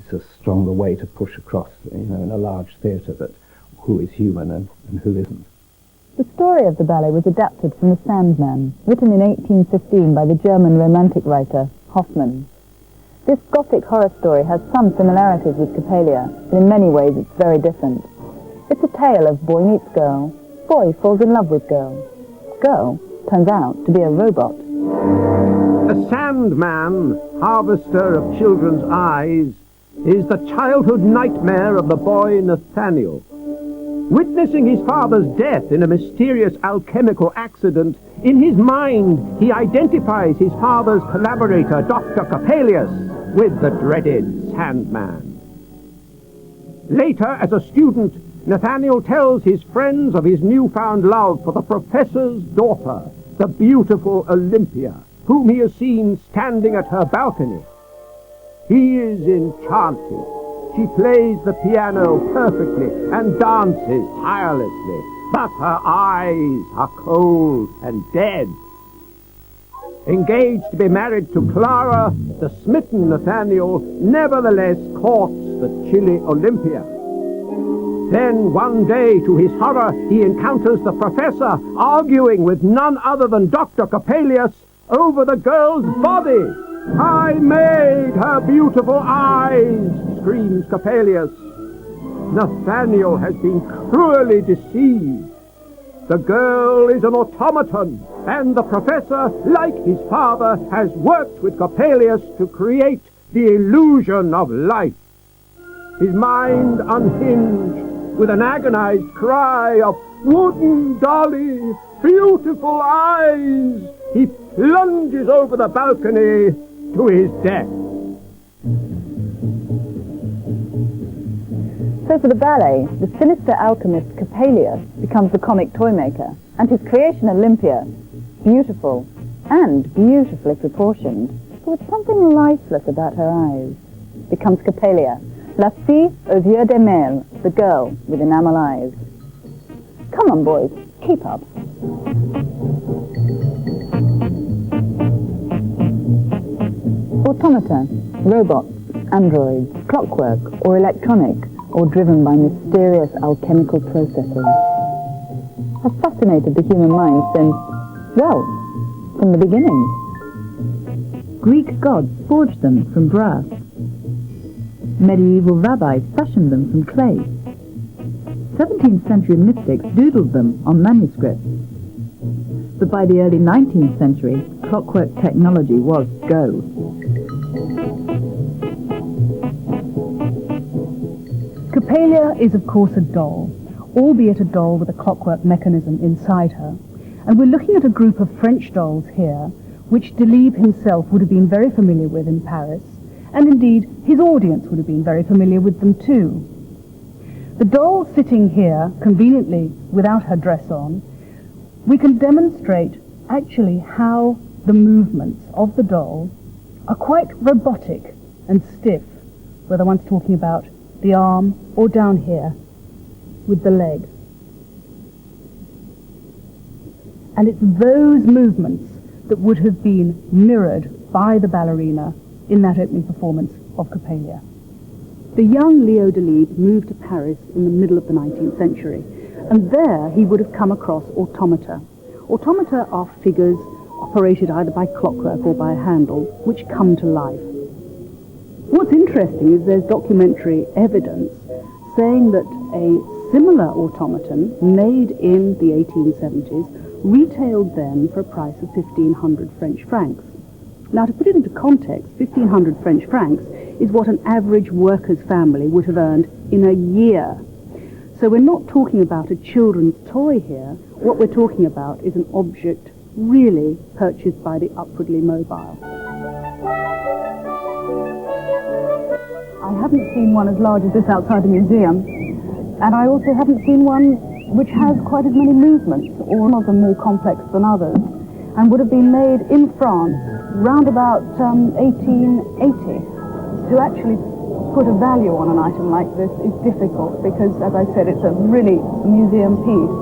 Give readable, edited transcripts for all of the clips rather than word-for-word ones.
it's a stronger way to push across, in a large theatre, that who is human and who isn't. The story of the ballet was adapted from The Sandman, written in 1815 by the German romantic writer Hoffmann. This Gothic horror story has some similarities with Coppélia, but in many ways it's very different. It's a tale of boy meets girl, boy falls in love with girl. Girl turns out to be a robot. The Sandman, harvester of children's eyes, is the childhood nightmare of the boy Nathaniel. Witnessing his father's death in a mysterious alchemical accident, in his mind he identifies his father's collaborator, Dr. Coppélius, with the dreaded Sandman. Later, as a student, Nathaniel tells his friends of his newfound love for the professor's daughter, the beautiful Olympia, whom he has seen standing at her balcony. He is enchanted. She plays the piano perfectly and dances tirelessly, but her eyes are cold and dead. Engaged to be married to Clara, the smitten Nathaniel nevertheless courts the chilly Olympia. Then one day, to his horror, he encounters the professor arguing with none other than Dr. Coppélius over the girl's body. "I made her beautiful eyes," screams Coppélius. Nathaniel has been cruelly deceived. The girl is an automaton, and the professor, like his father, has worked with Coppélius to create the illusion of life. His mind unhinged, with an agonized cry of "Wooden dolly, beautiful eyes," he plunges over the balcony to his death. So for the ballet, the sinister alchemist Coppélius becomes the comic toy maker, and his creation Olympia, beautiful and beautifully proportioned, but with something lifeless about her eyes, becomes Coppélia, la fille aux yeux d'émeraude, the girl with enamel eyes. Come on, boys, keep up. Automata, robots, androids, clockwork or electronic, or driven by mysterious alchemical processes, have fascinated the human mind since, well, from the beginning. Greek gods forged them from brass. Medieval rabbis fashioned them from clay. 17th century mystics doodled them on manuscripts. But by the early 19th century, clockwork technology was go. Coppélia is of course a doll, albeit a doll with a clockwork mechanism inside her. And we're looking at a group of French dolls here, which Delibes himself would have been very familiar with in Paris, and indeed his audience would have been very familiar with them too. The doll sitting here, conveniently without her dress on, we can demonstrate actually how the movements of the doll are quite robotic and stiff, whether one's talking about the arm or down here with the leg. And it's those movements that would have been mirrored by the ballerina in that opening performance of Coppélia. The young Leo Delibes moved to Paris in the middle of the 19th century, and there he would have come across automata. Automata are figures operated either by clockwork or by a handle, which come to life. What's interesting is there's documentary evidence saying that a similar automaton made in the 1870s retailed then for a price of 1,500 French francs. Now, to put it into context, 1,500 French francs is what an average worker's family would have earned in a year. So we're not talking about a children's toy here. What we're talking about is an object really purchased by the upwardly mobile. I haven't seen one as large as this outside the museum, and I also haven't seen one which has quite as many movements, all of them more complex than others, and would have been made in France round about 1880. To actually put a value on an item like this is difficult because, as I said, it's a really museum piece.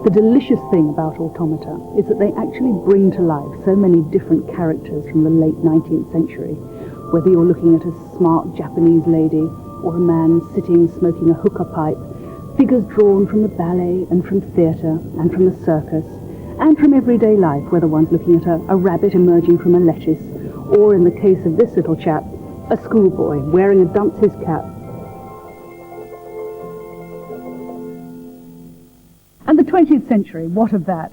The delicious thing about automata is that they actually bring to life so many different characters from the late 19th century. whether you're looking at a smart Japanese lady or a man sitting smoking a hookah pipe, figures drawn from the ballet and from theatre and from the circus and from everyday life, whether one's looking at a rabbit emerging from a lettuce or, in the case of this little chap, a schoolboy wearing a dunce's cap. And the 20th century, what of that?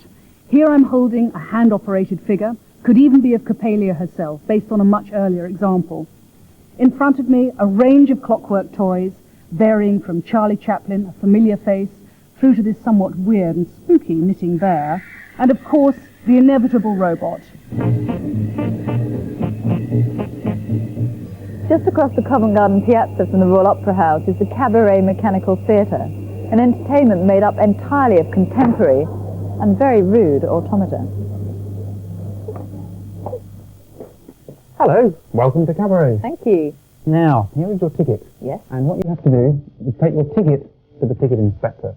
Here I'm holding a hand-operated figure, could even be of Coppélia herself, based on a much earlier example. In front of me, a range of clockwork toys, varying from Charlie Chaplin, a familiar face, through to this somewhat weird and spooky knitting bear, and of course, the inevitable robot. Just across the Covent Garden Piazza from the Royal Opera House is the Cabaret Mechanical Theatre, an entertainment made up entirely of contemporary and very rude automata. Hello, welcome to Cabaret. Thank you. Now, here is your ticket. Yes. And what you have to do is take your ticket to the ticket inspector.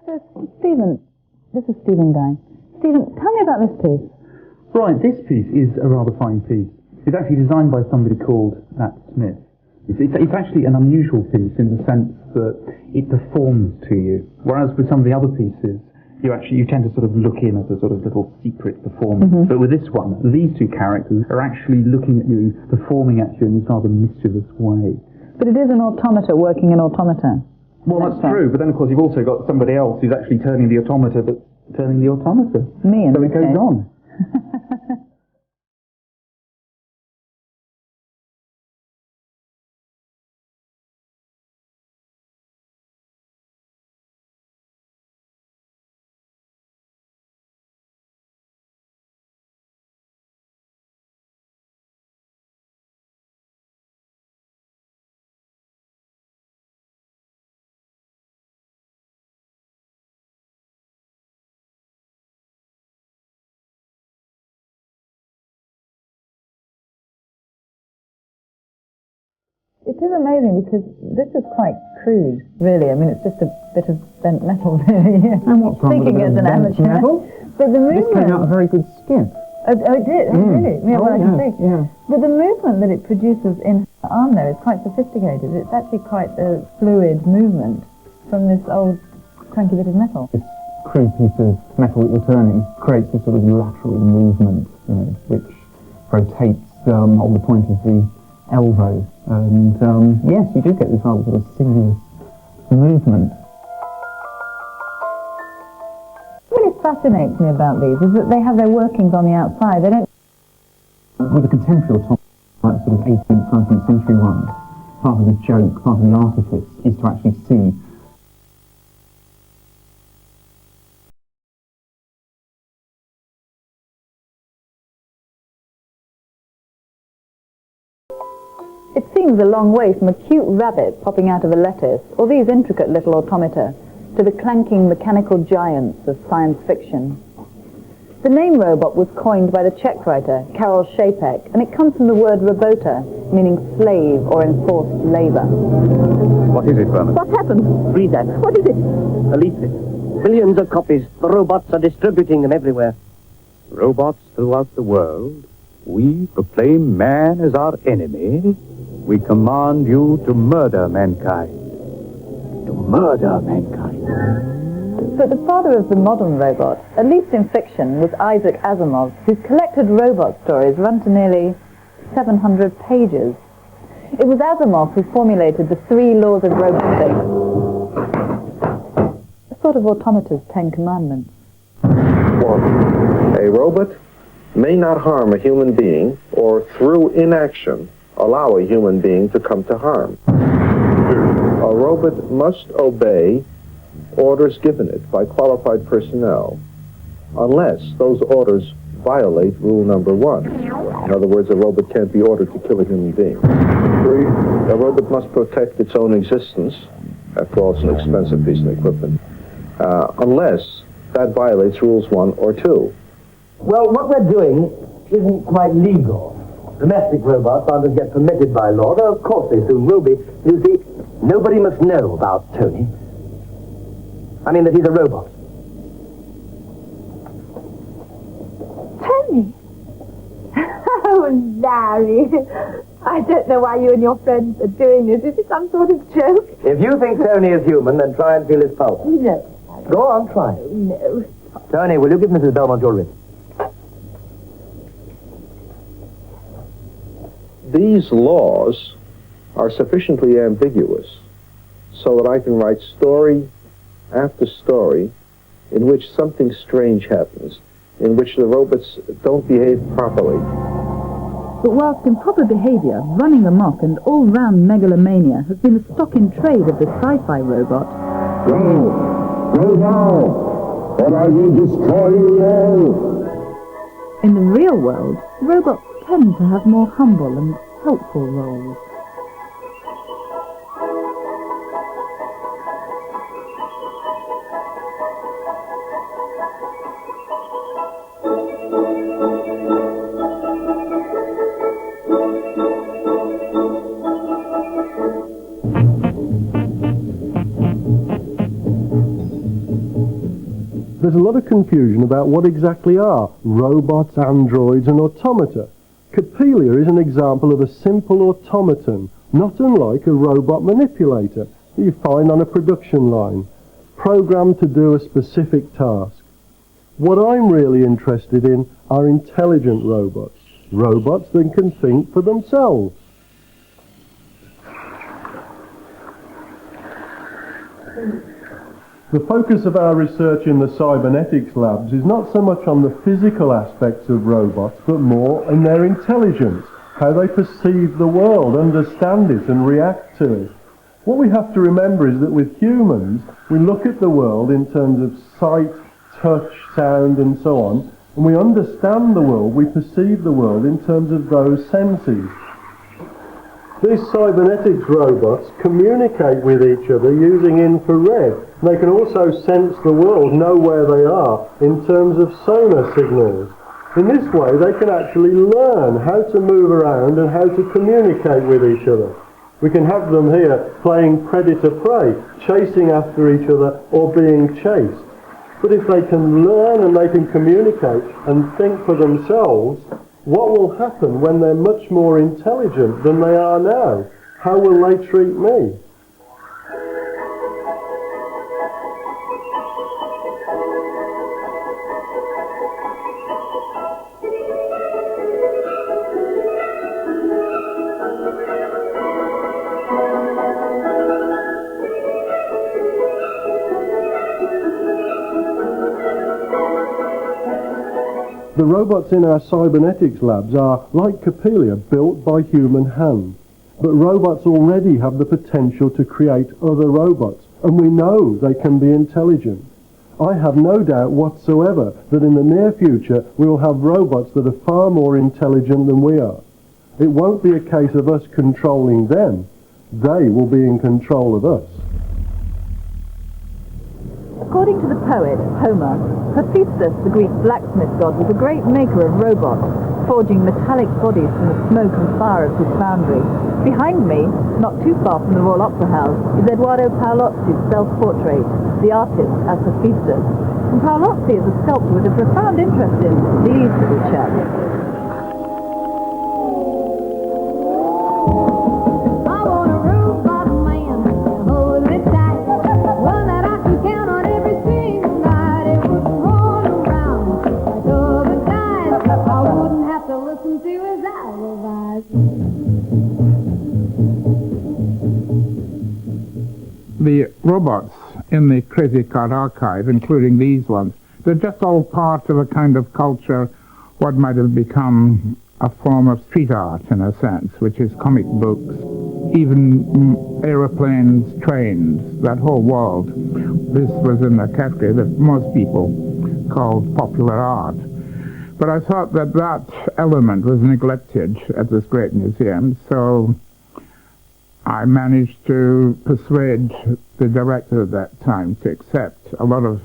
So, Stephen, this is Stephen Guy. Stephen, tell me about this piece. Right, this piece is a rather fine piece. It's actually designed by somebody called Nat Smith. It's actually an unusual piece in the sense that it performs to you, whereas with some of the other pieces, you tend to sort of look in as a sort of little secret performance. Mm-hmm. But with this one, these two characters are actually looking at you, performing at you in this rather mischievous way. But it is an automata working an automata. Well, that's true, but then of course you've also got somebody else who's actually turning the automata that's turning the automata. Me, in so it goes on. It is amazing because this is quite crude, really. I mean, it's just a bit of bent metal, really. And what's wrong with a bit of bent metal? But the movement... This came out a very good skin. Oh, it did? Really? Yeah, well, I can see. Yeah. But the movement that it produces in her arm there is quite sophisticated. It's actually quite a fluid movement from this old cranky bit of metal. This crude piece of metal that you're turning creates a sort of lateral movement, which rotates on the point of the elbow. And yes, you do get this rather sort of sinuous movement. What really fascinates me about these is that they have their workings on the outside. They don't... With a contemporary automata, like sort of 18th, 19th century one, part of the joke, part of the artifice is to actually see It seems a long way from a cute rabbit popping out of a lettuce, or these intricate little automata, to the clanking mechanical giants of science fiction. The name robot was coined by the Czech writer Karel Čapek, and it comes from the word robota, meaning slave or enforced labour. What is it, Vernon? What happened? Read that. What is it? A leaflet. Millions of copies. The robots are distributing them everywhere. Robots throughout the world, we proclaim man as our enemy. We command you to murder mankind. To murder mankind. But the father of the modern robot, at least in fiction, was Isaac Asimov, whose collected robot stories run to nearly 700 pages. It was Asimov who formulated the 3 laws of robotics, a sort of automata's 10 commandments. 1. A robot may not harm a human being, or through inaction allow a human being to come to harm. 2. A robot must obey orders given it by qualified personnel, unless those orders violate rule number 1. In other words, a robot can't be ordered to kill a human being. 3. A robot must protect its own existence. After all, it's an expensive piece of equipment. unless that violates rules 1 or 2. Well, what we're doing isn't quite legal. Domestic robots aren't as yet permitted by law, though of course they soon will be. You see, nobody must know about Tony. I mean that he's a robot. Tony? Oh, Larry. I don't know why you and your friends are doing this. Is it some sort of joke? If you think Tony is human, then try and feel his pulse. No. Go on, try. No. Tony, will you give Mrs. Belmont your wrist? These laws are sufficiently ambiguous so that I can write story after story in which something strange happens, in which the robots don't behave properly. But whilst improper behaviour, running amok and all-round megalomania has been the stock in trade of the sci-fi robot, Go now, or I will destroy you all. in the real world, robots tend to have more humble and helpful roles. There's a lot of confusion about what exactly are robots, androids and automata. Coppélia is an example of a simple automaton, not unlike a robot manipulator that you find on a production line, programmed to do a specific task. What I'm really interested in are intelligent robots, robots that can think for themselves. The focus of our research in the cybernetics labs is not so much on the physical aspects of robots, but more in their intelligence, how they perceive the world, understand it and react to it. What we have to remember is that with humans, we look at the world in terms of sight, touch, sound and so on, and we understand the world, we perceive the world in terms of those senses. These cybernetics robots communicate with each other using infrared. They can also sense the world, know where they are, in terms of sonar signals. In this way, they can actually learn how to move around and how to communicate with each other. We can have them here playing predator-prey, chasing after each other or being chased. But if they can learn and they can communicate and think for themselves, what will happen when they're much more intelligent than they are now? How will they treat me? The robots in our cybernetics labs are, like Coppélia, built by human hands. But robots already have the potential to create other robots, and we know they can be intelligent. I have no doubt whatsoever that in the near future we will have robots that are far more intelligent than we are. It won't be a case of us controlling them. They will be in control of us. According to the poet Homer, Hephaestus, the Greek blacksmith god, was a great maker of robots, forging metallic bodies from the smoke and fire of his foundry. Behind me, not too far from the Royal Opera House, is Eduardo Paolozzi's self-portrait, The Artist as Hephaestus. And Paolozzi is a sculptor with a profound interest in these little chaps. The robots in the Crazy Cat archive, including these ones, they're just all part of a kind of culture, what might have become a form of street art in a sense, which is comic books, even aeroplanes, trains, that whole world. This was in a category that most people called popular art. But I thought that that element was neglected at this great museum, so I managed to persuade the director at that time to accept a lot of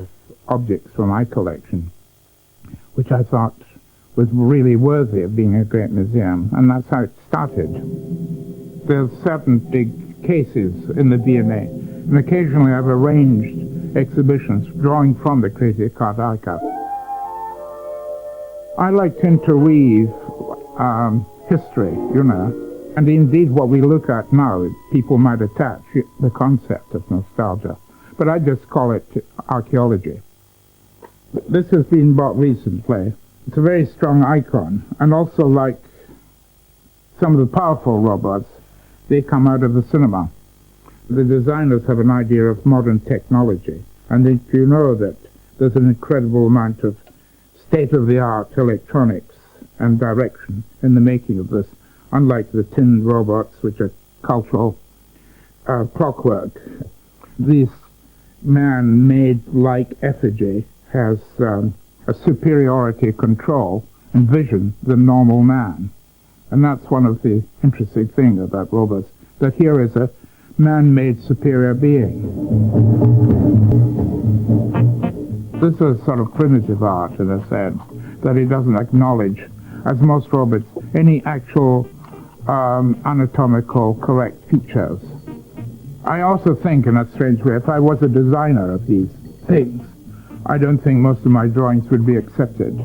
objects from my collection, which I thought was really worthy of being a great museum, and that's how it started. There's certain big cases in the V&A, and occasionally I've arranged exhibitions drawing from the Crazy Card Archive. I like to interweave history, you know, and indeed what we look at now, people might attach the concept of nostalgia, but I just call it archaeology. This has been bought recently. It's a very strong icon, and also like some of the powerful robots, they come out of the cinema. The designers have an idea of modern technology, and if you know that there's an incredible amount of state-of-the-art electronics and direction in the making of this, unlike the tin robots, which are cultural clockwork. This man-made like effigy has a superiority control and vision than normal man. And that's one of the interesting things about robots, that here is a man-made superior being. This is sort of primitive art in a sense, that it doesn't acknowledge, as most robots, any actual anatomical correct features. I also think, in a strange way, if I was a designer of these things, I don't think most of my drawings would be accepted.